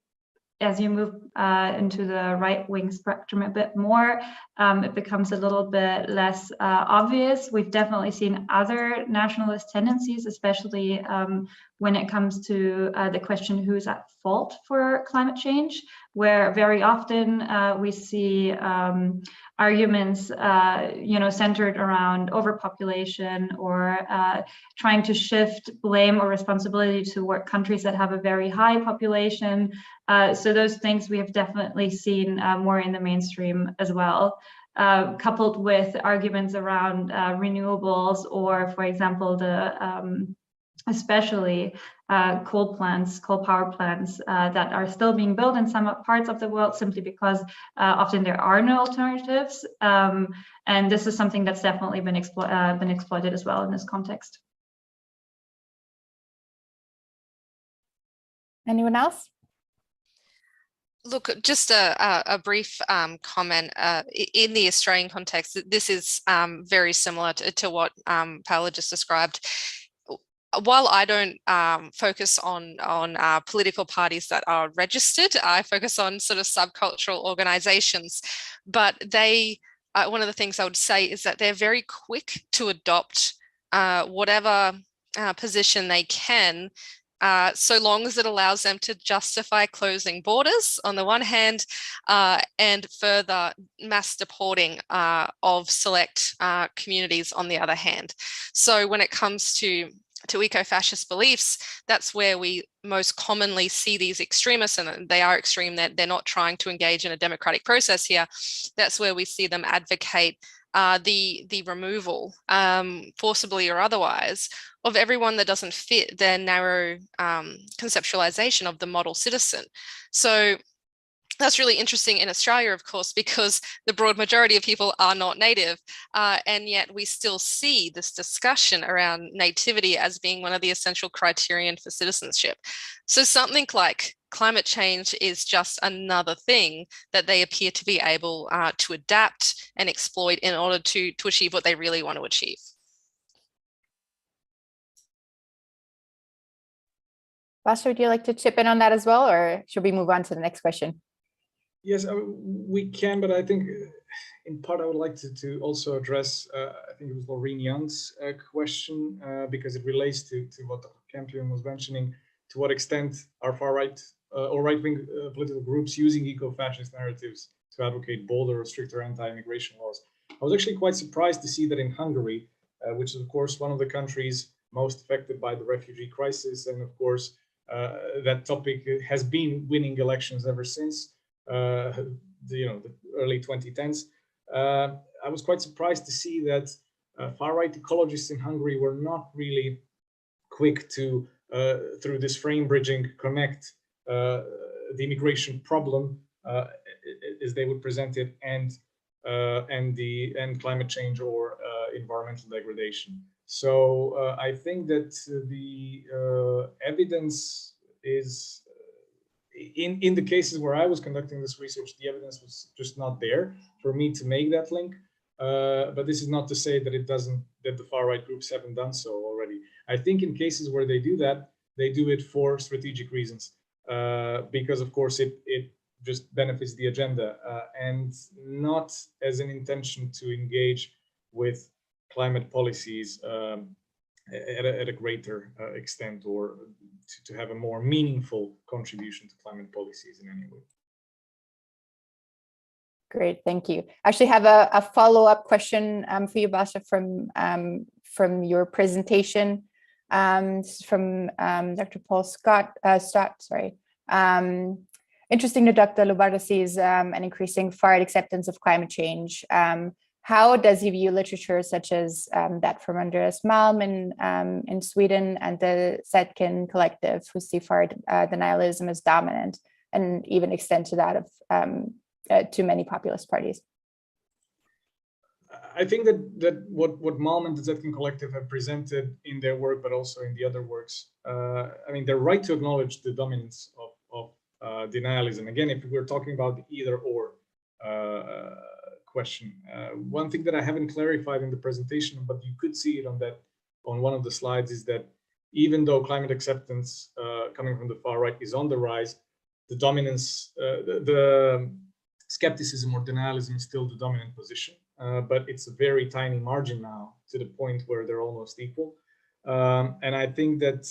as you move into the right-wing spectrum a bit more, it becomes a little bit less obvious. We've definitely seen other nationalist tendencies, especially when it comes to the question who's at fault for climate change, where very often we see arguments, centered around overpopulation or trying to shift blame or responsibility toward countries that have a very high population. So those things we have definitely seen more in the mainstream as well. Coupled with arguments around renewables, or for example, the especially coal power plants that are still being built in some parts of the world simply because often there are no alternatives. And this is something that's definitely been exploited as well in this context. Anyone else? Look, just a brief comment. In the Australian context, this is very similar to what Paola just described. While I don't focus on political parties that are registered, I focus on sort of subcultural organizations. But they, one of the things I would say is that they're very quick to adopt whatever position they can, so long as it allows them to justify closing borders on the one hand, and further mass deporting of select communities on the other hand. So when it comes to eco-fascist beliefs, that's where we most commonly see these extremists, and they are extreme, that they're not trying to engage in a democratic process here. That's where we see them advocate the removal, forcibly or otherwise, of everyone that doesn't fit their narrow conceptualization of the model citizen. So that's really interesting in Australia, of course, because the broad majority of people are not native, and yet we still see this discussion around nativity as being one of the essential criterion for citizenship. So something like climate change is just another thing that they appear to be able to adapt and exploit in order to achieve what they really want to achieve. Basha, would you like to chip in on that as well, or should we move on to the next question? Yes, we can, but I think in part I would like to also address, I think it was Laureen Young's question, because it relates to what Dr. Campion was mentioning, to what extent are far-right or right-wing political groups using eco-fascist narratives to advocate bolder or stricter anti-immigration laws. I was actually quite surprised to see that in Hungary, which is of course one of the countries most affected by the refugee crisis, and of course that topic has been winning elections ever since. The early 2010s. I was quite surprised to see that far-right ecologists in Hungary were not really quick to, through this frame bridging, connect the immigration problem, as they would present it, and climate change or environmental degradation. So I think that the evidence is, in the cases where I was conducting this research, the evidence was just not there for me to make that link. But this is not to say that that the far-right groups haven't done so already. I think in cases where they do that, they do it for strategic reasons, because of course it just benefits the agenda, and not as an intention to engage with climate policies at a greater extent, or to have a more meaningful contribution to climate policies in any way. Great, thank you. I actually have a follow-up question for you, Basha, from your presentation. From Dr. Paul Stott. Interesting that Dr. Lubarda sees an increasing far-right acceptance of climate change. How does he view literature such as that from Andreas Malm in Sweden, and the Zetkin collective, who see far-right denialism as dominant, and even extend to that of to many populist parties? I think that what Malm and the Zetkin collective have presented in their work, but also in the other works, I mean, they're right to acknowledge the dominance of denialism. Again, if we're talking about the either-or question, one thing that I haven't clarified in the presentation, but you could see it on one of the slides, is that even though climate acceptance coming from the far right is on the rise, the dominance, the skepticism or denialism is still the dominant position, but it's a very tiny margin now to the point where they're almost equal. And I think that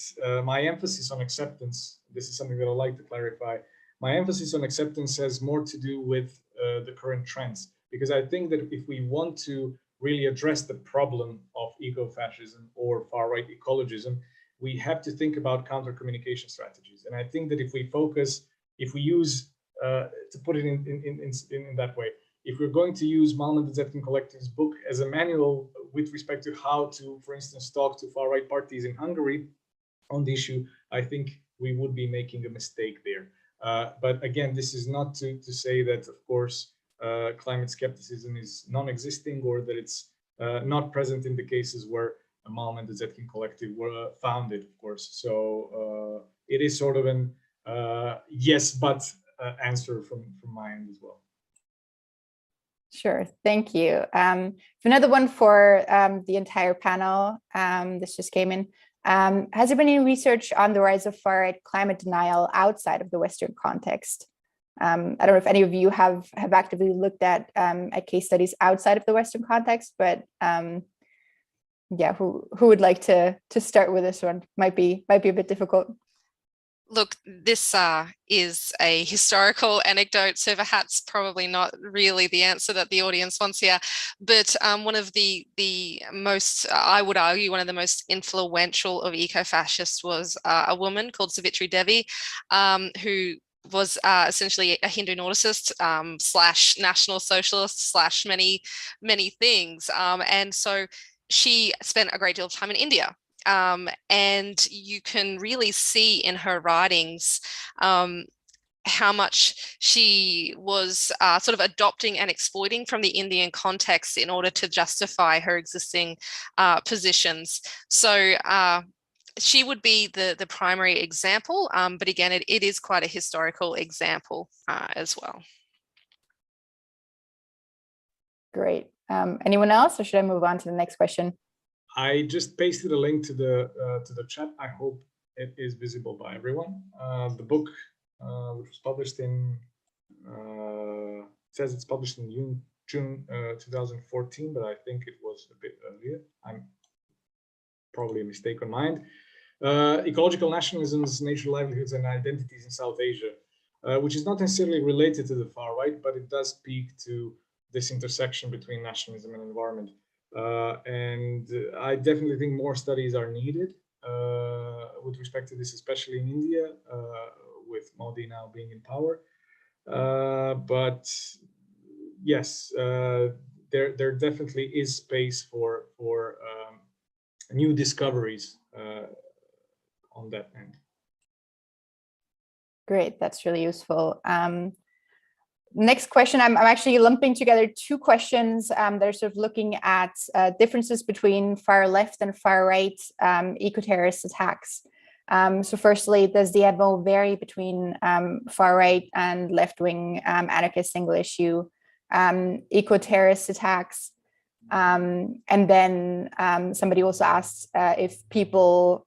my emphasis on acceptance, this is something that I'd like to clarify, my emphasis on acceptance has more to do with the current trends, because I think that if we want to really address the problem of eco-fascism or far-right ecologism, we have to think about counter-communication strategies. And I think that if we focus, if we use, to put it in that way, if we're going to use Malmen the Zetkin Collective's book as a manual with respect to how to, for instance, talk to far-right parties in Hungary on the issue, I think we would be making a mistake there. But again, this is not to say that, of course, climate skepticism is non-existing or that it's not present in the cases where Malmen the Zetkin Collective were founded, of course. So it is sort of an yes, but answer from my end as well. Sure, thank you. Another one for the entire panel. This just came in. Has there been any research on the rise of far-right climate denial outside of the Western context? I don't know if any of you have actively looked at case studies outside of the Western context, but yeah, who would like to start with this one? Might be a bit difficult. Look, this is a historical anecdote, so perhaps probably not really the answer that the audience wants here. But one of the most, I would argue, one of the most influential of eco-fascists was a woman called Savitri Devi, who was essentially a Hindu Norticist slash National Socialist slash many things. And so she spent a great deal of time in India. And you can really see in her writings how much she was sort of adopting and exploiting from the Indian context in order to justify her existing positions. So she would be the primary example, but again, it is quite a historical example as well. Great. Anyone else, or should I move on to the next question? I just pasted a link to the chat. I hope it is visible by everyone. The book, which was published in, says it's published in June 2014, but I think it was a bit earlier. I'm probably a mistake on mine. Ecological Nationalisms, Nature, Livelihoods, and Identities in South Asia, which is not necessarily related to the far right, but it does speak to this intersection between nationalism and environment. And I definitely think more studies are needed with respect to this, especially in India, with Modi now being in power. But yes, there definitely is space for new discoveries on that end. Great, that's really useful. Next question, I'm actually lumping together two questions that are sort of looking at differences between far left and far right eco-terrorist attacks. So firstly, does the MO vary between far right and left-wing anarchist single issue eco-terrorist attacks? And then somebody also asked if people,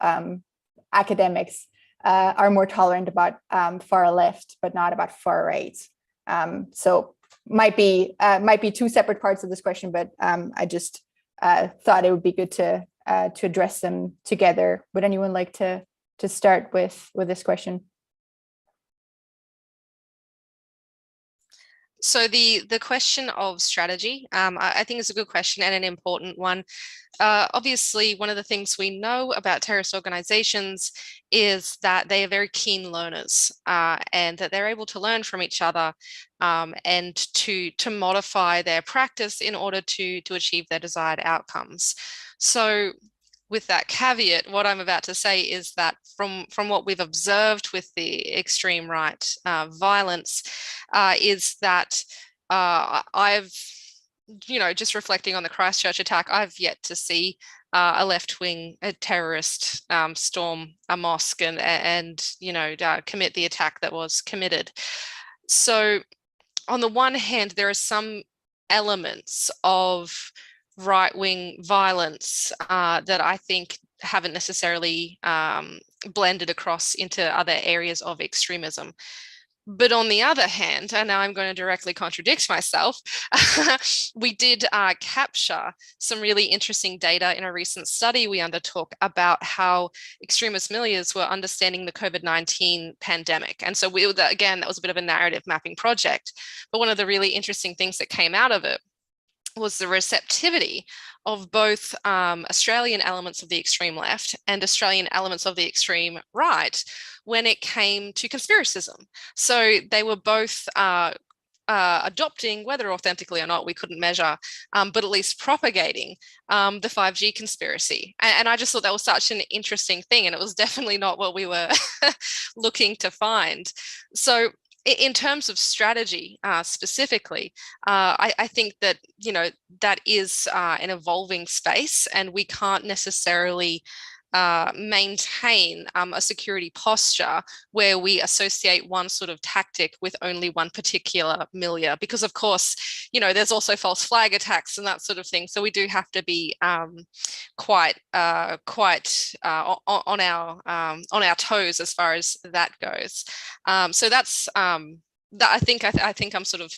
academics, are more tolerant about far left, but not about far right. So might be two separate parts of this question, but I just thought it would be good to address them together. Would anyone like to start with this question? So the question of strategy, I think is a good question and an important one. Obviously, one of the things we know about terrorist organizations is that they are very keen learners and that they're able to learn from each other and to modify their practice in order to achieve their desired outcomes. So with that caveat, what I'm about to say is that from what we've observed with the extreme right violence is that I've, just reflecting on the Christchurch attack, I've yet to see a left-wing terrorist storm a mosque and commit the attack that was committed. So on the one hand, there are some elements of right-wing violence that I think haven't necessarily blended across into other areas of extremism. But on the other hand, and now I'm going to directly contradict myself, we did capture some really interesting data in a recent study we undertook about how extremist milieus were understanding the COVID-19 pandemic. And so again, that was a bit of a narrative mapping project. But one of the really interesting things that came out of it was the receptivity of both Australian elements of the extreme left and Australian elements of the extreme right when it came to conspiracism. So they were both adopting, whether authentically or not, we couldn't measure, but at least propagating the 5G conspiracy. And I just thought that was such an interesting thing, and it was definitely not what we were looking to find. So in terms of strategy specifically, I think that, that is an evolving space, and we can't necessarily maintain a security posture where we associate one sort of tactic with only one particular milieu, because of course, there's also false flag attacks and that sort of thing. So we do have to be quite on our toes as far as that goes. So that's that. I think I'm sort of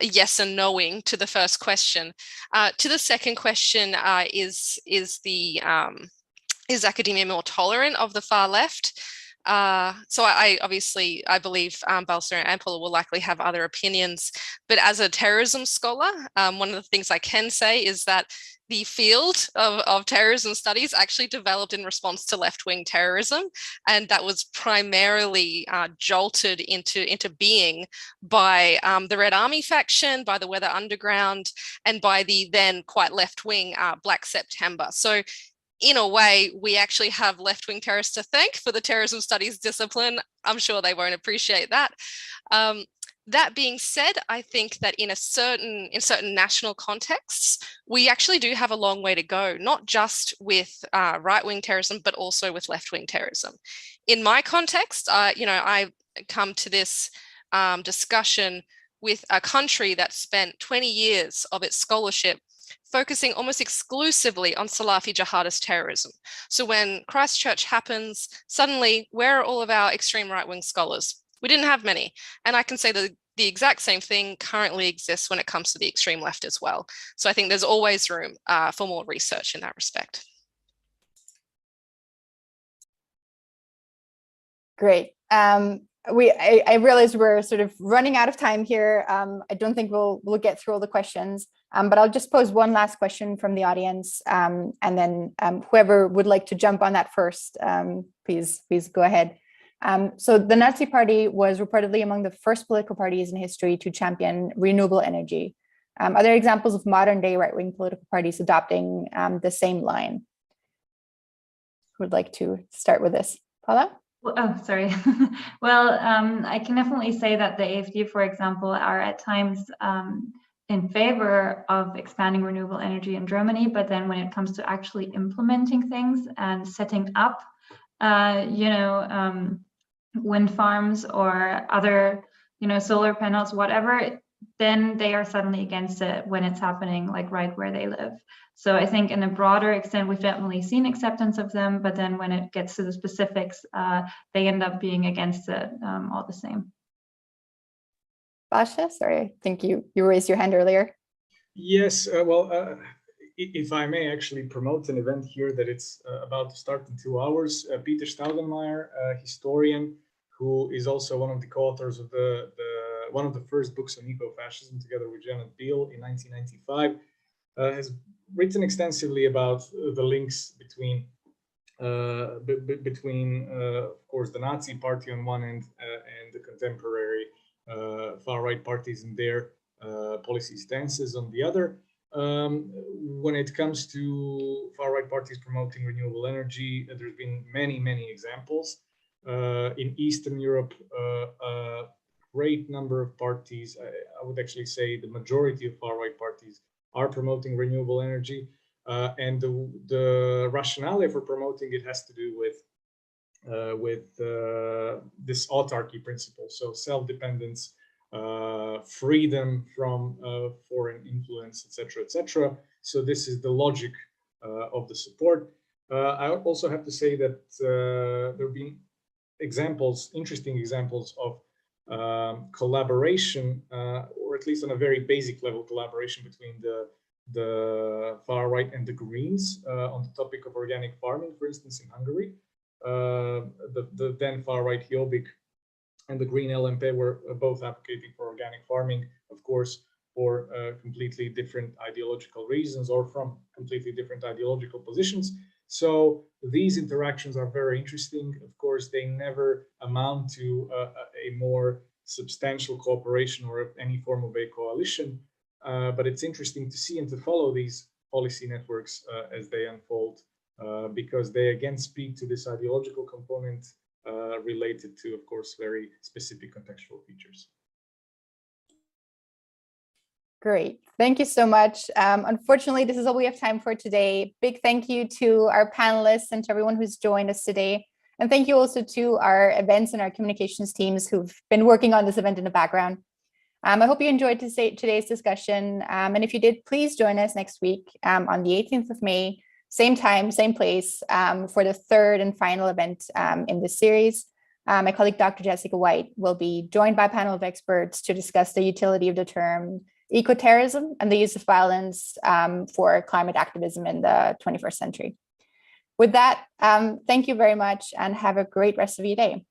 yes and noing to the first question. To the second question, is academia more tolerant of the far left? So I believe Balsa and Paula will likely have other opinions, but as a terrorism scholar, one of the things I can say is that the field of terrorism studies actually developed in response to left-wing terrorism, and that was primarily jolted into being by the Red Army faction, by the Weather Underground, and by the then quite left-wing Black September. So in a way, we actually have left-wing terrorists to thank for the terrorism studies discipline. I'm sure they won't appreciate that. That being said, I think that in certain national contexts, we actually do have a long way to go, not just with right-wing terrorism, but also with left-wing terrorism. In my context, I come to this discussion with a country that spent 20 years of its scholarship focusing almost exclusively on Salafi jihadist terrorism. So when Christchurch happens, suddenly, where are all of our extreme right-wing scholars? We didn't have many. And I can say that the exact same thing currently exists when it comes to the extreme left as well. So I think there's always room for more research in that respect. Great. I realize we're sort of running out of time here. I don't think we'll get through all the questions, but I'll just pose one last question from the audience, and then whoever would like to jump on that first, please go ahead. So the Nazi Party was reportedly among the first political parties in history to champion renewable energy. Are there examples of modern day right-wing political parties adopting the same line? Who would like to start with this? Paula? Oh, sorry. Well, I can definitely say that the AfD, for example, are at times in favor of expanding renewable energy in Germany, but then when it comes to actually implementing things and setting up, wind farms or other, solar panels, whatever, then they are suddenly against it when it's happening like right where they live. So I think in a broader extent, we've definitely seen acceptance of them, but then when it gets to the specifics, they end up being against it all the same. Basha, sorry, I think you raised your hand earlier. Yes, if I may actually promote an event here that it's about to start in 2 hours. Peter Staudenmayer, a historian who is also one of the co-authors of one of the first books on Eco-Fascism, together with Janet Biel in 1995, has written extensively about the links between, of course, the Nazi Party on one end and the contemporary far-right parties and their policy stances on the other. When it comes to far-right parties promoting renewable energy, there's been many examples. In Eastern Europe, a great number of parties, I would actually say the majority of far-right parties, are promoting renewable energy. And the rationale for promoting it has to do with this autarky principle, so self-dependence, freedom from foreign influence, etc. So this is the logic of the support. I also have to say that there have been interesting examples of collaboration, or at least on a very basic level, collaboration between the far right and the Greens on the topic of organic farming, for instance, in Hungary. The then far right Jobbik and the Green LMP were both advocating for organic farming, of course, for completely different ideological reasons or from completely different ideological positions. So these interactions are very interesting. Of course, they never amount to a more substantial cooperation or any form of a coalition, but it's interesting to see and to follow these policy networks as they unfold, because they again speak to this ideological component related to, of course, very specific contextual features. Great. Thank you so much. Unfortunately, this is all we have time for today. Big thank you to our panelists and to everyone who's joined us today. And thank you also to our events and our communications teams who've been working on this event in the background. I hope you enjoyed today's discussion. And if you did, please join us next week on the 18th of May, same time, same place, for the third and final event in this series. My colleague, Dr. Jessica White, will be joined by a panel of experts to discuss the utility of the term eco-terrorism and the use of violence for climate activism in the 21st century. With that, thank you very much and have a great rest of your day.